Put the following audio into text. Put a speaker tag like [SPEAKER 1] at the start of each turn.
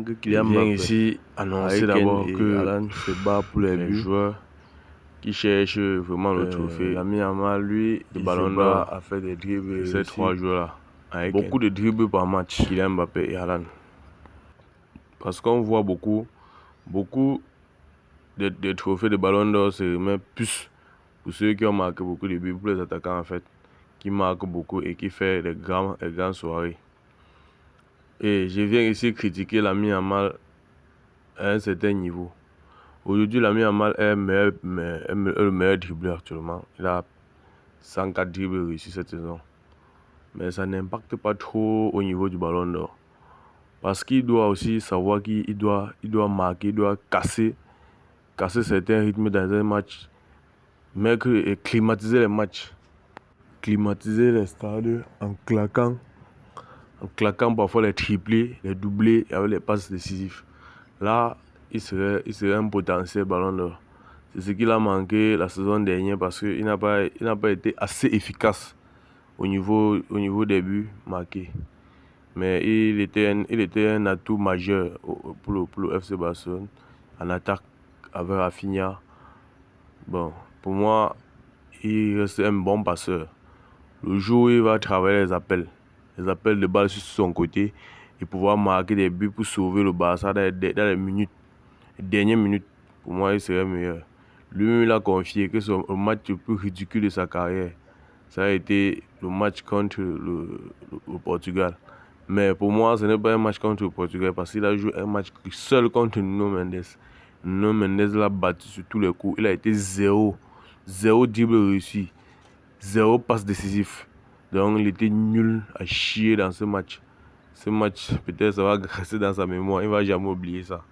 [SPEAKER 1] manque
[SPEAKER 2] Il vient ici annoncer d'abord que
[SPEAKER 1] Haaland se bat pour les buts.
[SPEAKER 2] joueurs qui cherchent vraiment le trophée,
[SPEAKER 1] Lamine Yamal, lui,
[SPEAKER 2] le
[SPEAKER 1] il
[SPEAKER 2] ballon
[SPEAKER 1] se
[SPEAKER 2] d'or,
[SPEAKER 1] bat à faire des dribbles.
[SPEAKER 2] ces trois joueurs-là.
[SPEAKER 1] Beaucoup de dribbles par match.
[SPEAKER 2] Kylian Mbappé et Haaland. Parce qu'on voit beaucoup de trophées de ballon d'or se remettent plus pour ceux qui ont marqué beaucoup de buts, pour les attaquants en fait, qui marquent beaucoup et qui font des grandes soirées. Et je viens ici critiquer Lamine Yamal à un certain niveau. Aujourd'hui, Lamine Yamal est le meilleur dribbleur actuellement. Il a 104 dribbles réussis cette saison. Mais ça n'impacte pas trop au niveau du ballon d'or. Parce qu'il doit aussi savoir qu'il doit marquer, il doit casser certains rythmes dans un match, mais et climatiser les matchs. Climatiser les stades en claquant parfois les triplés, les doublés avec les passes décisives. Là, il serait un potentiel ballon d'or. C'est ce qu'il a manqué la saison dernière parce qu'il n'a pas été assez efficace au niveau des buts marqués. Mais il était un atout majeur pour le FC Barcelone en attaque avec Rafinha. Bon, pour moi, il reste un bon passeur. Le jour où il va travailler les appels de balle sur son côté et pouvoir marquer des buts pour sauver le Barça dans les dernières minutes, pour moi, il serait meilleur. Lui-même, il a confié que son match le plus ridicule de sa carrière, ça a été le match contre le Portugal. Mais pour moi, ce n'est pas un match contre le Portugal parce qu'il a joué un match seul contre Nuno Mendes. Nuno Mendes l'a battu sur tous les coups. Il a été zéro dribble réussi, zéro passe décisif. Donc il était nul à chier dans ce match. Ce match, peut-être ça va rester dans sa mémoire. Il ne va jamais oublier ça.